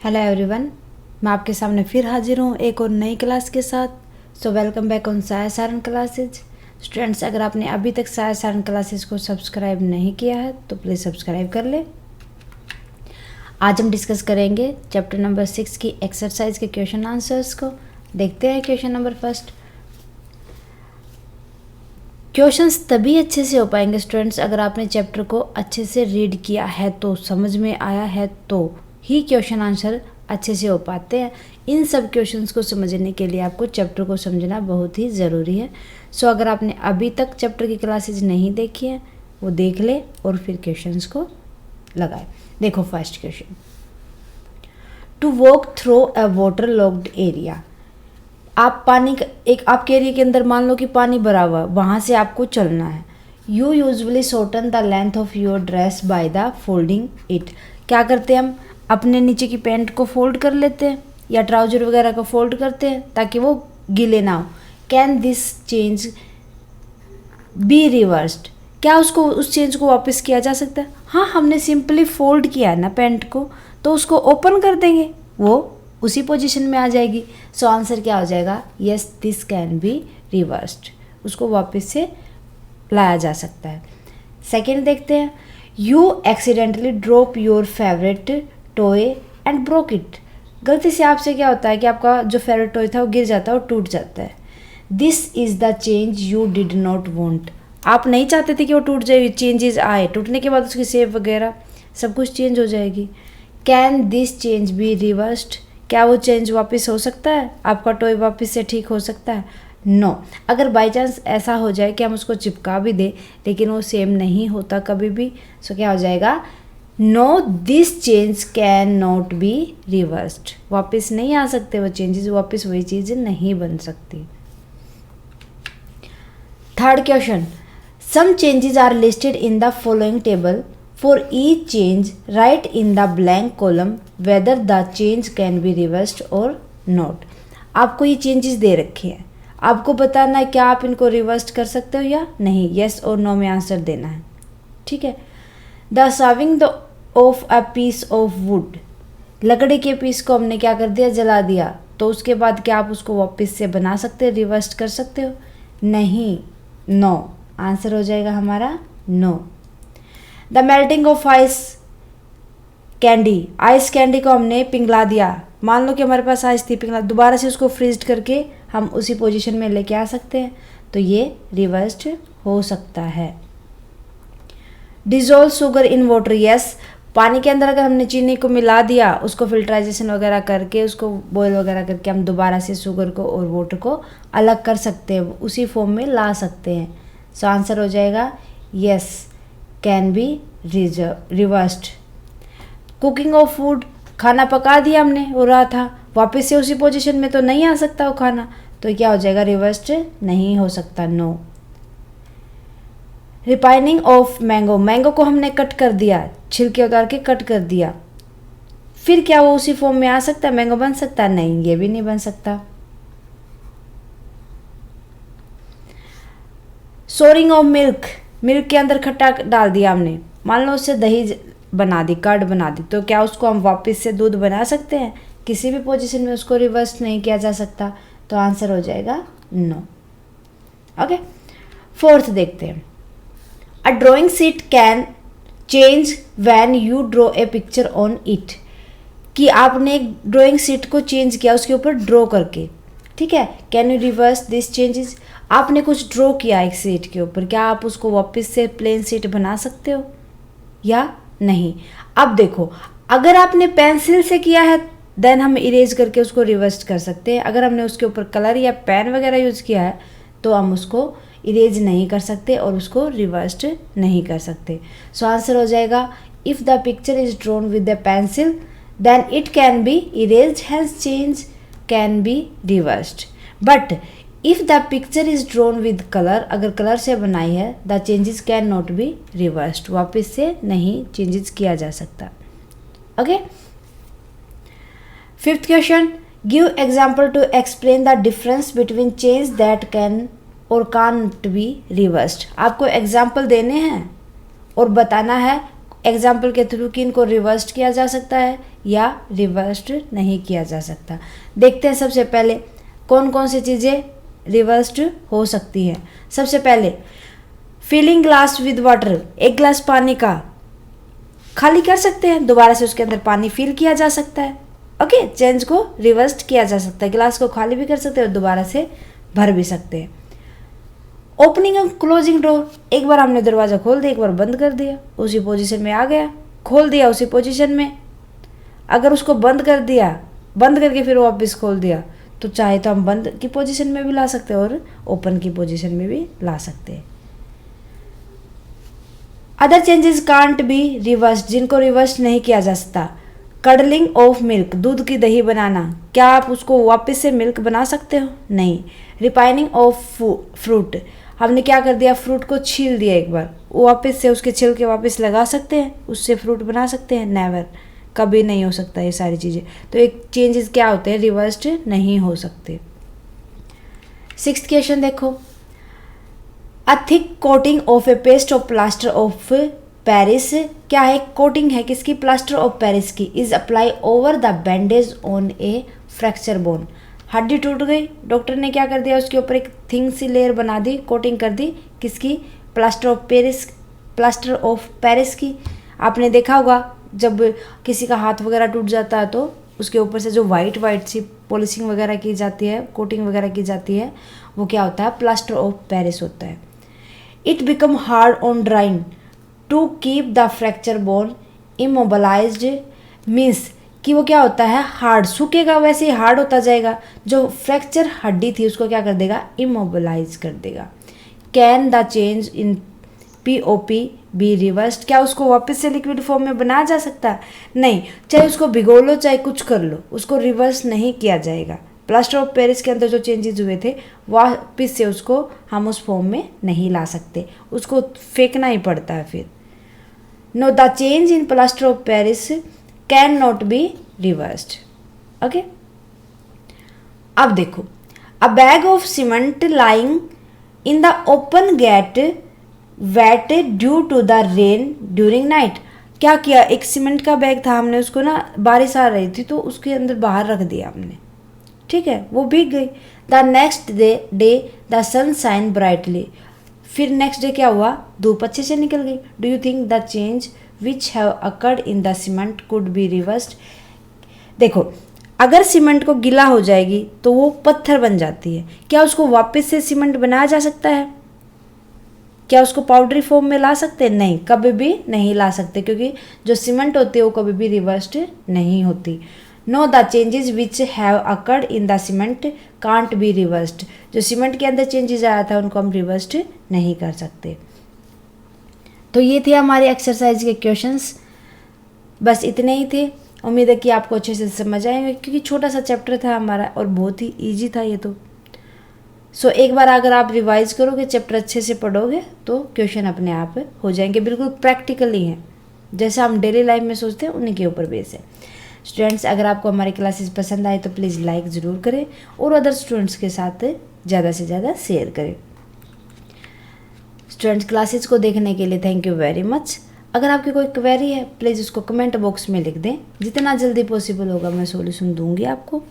Hello everyone, मैं आपके सामने फिर हाजिर हूँ एक और नई क्लास के साथ। सो वेलकम बैक ऑन साया सारन क्लासेज। स्टूडेंट्स, अगर आपने अभी तक साया सारन क्लासेज को सब्सक्राइब नहीं किया है तो प्लीज़ सब्सक्राइब कर ले। आज हम डिस्कस करेंगे चैप्टर नंबर 6 की एक्सरसाइज के क्वेश्चन आंसर्स को। देखते हैं क्वेश्चन नंबर फर्स्ट। क्वेश्चंस तभी अच्छे से हो पाएंगे स्टूडेंट्स अगर आपने चैप्टर को अच्छे से रीड किया है, तो समझ में आया है तो ही क्वेश्चन आंसर अच्छे से हो पाते हैं। इन सब क्वेश्चंस को समझने के लिए आपको चैप्टर को समझना बहुत ही ज़रूरी है। सो अगर आपने अभी तक चैप्टर की क्लासेज नहीं देखी है वो देख ले और फिर क्वेश्चंस को लगाए। देखो first question, to walk through a water logged area. आप पानी एक आपके एरिया के अंदर मान लो कि पानी भरा हुआ, वहाँ से आपको चलना है। You usually shorten the length of your dress by the folding it. क्या करते हैं हम? अपने नीचे की पैंट को फोल्ड कर लेते हैं या ट्राउजर वगैरह को फोल्ड करते हैं ताकि वो गीले ना हो। Can this change be reversed? क्या उसको उस चेंज को वापस किया जा सकता है? हाँ, हमने सिंपली फोल्ड किया है ना पैंट को, तो उसको ओपन कर देंगे, वो उसी पोजीशन में आ जाएगी। सो आंसर क्या हो जाएगा? Yes, this can be reversed. उसको वापस से लाया जा सकता है। सेकेंड देखते हैं, you accidentally drop your favourite toy and broke it. गलती से आपसे क्या होता है कि आपका जो फेवरेट टॉय था वो गिर जाता है और टूट जाता है। This is the change you did not want. आप नहीं चाहते थे कि वो टूट जाए, चेंजेस आए, टूटने के बाद उसकी शेप वगैरह सब कुछ चेंज हो जाएगी। Can this change be reversed? क्या वो चेंज वापस हो सकता है? आपका टॉय वापस से ठीक हो सकता है? नो। अगर बाई चांस ऐसा हो जाए कि हम उसको चिपका भी दें लेकिन वो सेम नहीं होता कभी भी, सो क्या हो जाएगा? No, this change can not be reversed. वापस नहीं आ सकते वो चेंजेस, वापस वही चीज़ नहीं बन सकती। Third question, some changes are listed in the following table. For each change write in the blank column whether the change can be reversed और नॉट। आपको ये चेंजेस दे रखे हैं, आपको बताना है क्या आप इनको रिवर्स कर सकते हो या नहीं। येस और नो में आंसर देना है, ठीक है। The serving the of a piece of wood. लकड़ी के पीस को हमने क्या कर दिया? जला दिया। तो उसके बाद क्या आप उसको वापस से बना सकते हो, रिवर्स कर सकते हो? नहीं, नो। आंसर हो जाएगा हमारा no. The melting of ice candy. Ice candy को हमने पिघला दिया। मान लो कि हमारे पास आइस थी, पिघला, दोबारा से उसको फ्रीज करके हम उसी पोजीशन में लेके आ सकते हैं, तो ये रिवर्स्ड हो सकता है। Dissolve sugar in water. Yes, पानी के अंदर अगर हमने चीनी को मिला दिया, उसको फिल्ट्राइजेशन वगैरह करके, उसको बॉयल वगैरह करके हम दोबारा से शुगर को और वाटर को अलग कर सकते हैं, उसी फॉर्म में ला सकते हैं। सो आंसर हो जाएगा yes, can be reversed. Cooking of food. खाना पका दिया हमने, हो रहा था, वापस से उसी पोजीशन में तो नहीं आ सकता वो खाना, तो क्या हो जाएगा? रिवर्स्ड नहीं हो सकता, no. Ripening of mango. Mango को हमने कट कर दिया, छिलके उतार के कट कर दिया, फिर क्या वो उसी फॉर्म में आ सकता है? मैंगो बन सकता है? नहीं, ये भी नहीं बन सकता। Souring of milk. मिल्क के अंदर खट्टा डाल दिया हमने, मान लो उससे दही बना दी, कर्ड बना दी, तो क्या उसको हम वापस से दूध बना सकते हैं? किसी भी पोजीशन में उसको रिवर्स नहीं किया जा सकता, तो आंसर हो जाएगा नो। ओके, फोर्थ देखते हैं। A drawing sheet can change when you draw a picture on it। कि आपने एक ड्राइंग शीट को चेंज किया उसके ऊपर ड्रॉ करके, ठीक है। Can you reverse this changes? आपने कुछ ड्रॉ किया एक शीट के ऊपर, क्या आप उसको वापस से प्लेन शीट बना सकते हो या नहीं? अब देखो, अगर आपने पेंसिल से किया है देन हम इरेज करके उसको रिवर्स कर सकते हैं। अगर हमने उसके ऊपर कलर या पेन वगैरह यूज़ किया है तो हम उसको इरेज नहीं कर सकते और उसको रिवर्स्ड नहीं कर सकते। सो आंसर हो जाएगा if the picture is drawn with the pencil then it can be erased, has change can be reversed. But if the picture is drawn with colour, अगर कलर से बनाई है, the changes can not be reversed, वापस से नहीं changes किया जा सकता। Okay, fifth question, give example to explain the difference between change that can और कांट बी रिवर्स्ड। आपको एग्जाम्पल देने हैं और बताना है एग्जाम्पल के थ्रू कि इनको रिवर्स्ड किया जा सकता है या रिवर्स्ड नहीं किया जा सकता। देखते हैं सबसे पहले कौन कौन सी चीज़ें रिवर्स्ड हो सकती हैं। सबसे पहले फिलिंग ग्लास विद वाटर, एक गिलास पानी का खाली कर सकते हैं, दोबारा से उसके अंदर पानी फिल किया जा सकता है। ओके, चेंज को रिवर्स्ड किया जा सकता है, गिलास को खाली भी कर सकते हैं और दोबारा से भर भी सकते हैं। ओपनिंग एंड क्लोजिंग डोर, एक बार हमने दरवाज़ा खोल दिया, एक बार बंद कर दिया, उसी पोजीशन में आ गया, खोल दिया उसी पोजीशन में। अगर उसको बंद कर दिया, बंद करके फिर वापस खोल दिया, तो चाहे तो हम बंद की पोजीशन में भी ला सकते हैं और ओपन की पोजीशन में भी ला सकते हैं। Other changes can't be reversed, जिनको रिवर्स नहीं किया जा सकता। कडलिंग ऑफ मिल्क, दूध की दही बनाना, क्या आप उसको वापस से मिल्क बना सकते हो? नहीं। रिपाइनिंग ऑफ फ्रूट, हमने क्या कर दिया, फ्रूट को छील दिया एक बार, वापस से उसके छिलके वापस लगा सकते हैं, उससे फ्रूट बना सकते हैं? नेवर, कभी नहीं हो सकता ये सारी चीज़ें। तो एक चेंजेस क्या होते हैं, रिवर्स्ड नहीं हो सकते। 6th क्वेश्चन देखो, a thick coating of A paste of plaster of Paris, क्या है, कोटिंग है किसकी, प्लास्टर ऑफ पेरिस की, is apply over the bandage on A fracture bone. हड्डी टूट गई, डॉक्टर ने क्या कर दिया, उसके ऊपर एक थिन सी लेयर बना दी, कोटिंग कर दी, किसकी, प्लास्टर ऑफ पेरिस की। आपने देखा होगा जब किसी का हाथ वगैरह टूट जाता है तो उसके ऊपर से जो वाइट सी पॉलिशिंग वगैरह की जाती है, कोटिंग वगैरह की जाती है, वो क्या होता है, प्लास्टर ऑफ पेरिस होता है। It become hard on drying to keep the fracture bone immobilised, means कि वो क्या होता है, हार्ड, सूखेगा वैसे ही हार्ड होता जाएगा, जो फ्रैक्चर हड्डी थी उसको क्या कर देगा, इमोबलाइज कर देगा। Can the change in POP be reversed, क्या उसको वापस से लिक्विड फॉर्म में बनाया जा सकता है? नहीं, चाहे उसको भिगो लो चाहे कुछ कर लो, उसको रिवर्स नहीं किया जाएगा। प्लास्टर ऑफ पेरिस के अंदर जो चेंजेस हुए थे वापस से उसको हम उस फॉर्म में नहीं ला सकते, उसको फेंकना ही पड़ता है फिर। No, the change in plaster of Paris can not be reversed. Okay, अब देखो, a bag of cement lying in the open get wet due to the rain during night, क्या किया, एक सीमेंट का बैग था, हमने उसको ना, बारिश आ रही थी तो उसके अंदर बाहर रख दिया हमने, ठीक है, वो भीग गई। The next day the sun shine brightly, फिर नेक्स्ट डे क्या हुआ, धूप अच्छे से निकल गई। Do you think the change which have occurred in the cement could be reversed. देखो, अगर सीमेंट को गीला हो जाएगी तो वो पत्थर बन जाती है, क्या उसको वापस से सीमेंट बनाया जा सकता है? क्या उसको पाउडरी फॉर्म में ला सकते हैं? नहीं, कभी भी नहीं ला सकते, क्योंकि जो सीमेंट होती है वो कभी भी रिवर्स्ड नहीं होती। No, the changes which have occurred in the cement can't be reversed, जो सीमेंट के अंदर चेंजेस आया था उनको हम रिवर्स्ड नहीं कर सकते। तो ये थे हमारे एक्सरसाइज के क्वेश्चंस, बस इतने ही थे। उम्मीद है कि आपको अच्छे से समझ आएंगे, क्योंकि छोटा सा चैप्टर था हमारा और बहुत ही इजी था ये तो। सो एक बार अगर आप रिवाइज करोगे, चैप्टर अच्छे से पढ़ोगे तो क्वेश्चन अपने आप हो जाएंगे, बिल्कुल प्रैक्टिकली हैं, जैसा हम डेली लाइफ में सोचते हैं उन्हीं के ऊपर बेस है। स्टूडेंट्स, अगर आपको हमारी क्लासेस पसंद आए तो प्लीज़ लाइक ज़रूर करें और अदर स्टूडेंट्स के साथ ज़्यादा से ज़्यादा शेयर करें। स्टूडेंट्स, क्लासेस को देखने के लिए थैंक यू वेरी मच। अगर आपकी कोई क्वेरी है प्लीज़ उसको कमेंट बॉक्स में लिख दें, जितना जल्दी पॉसिबल होगा मैं सॉल्यूशन दूंगी आपको।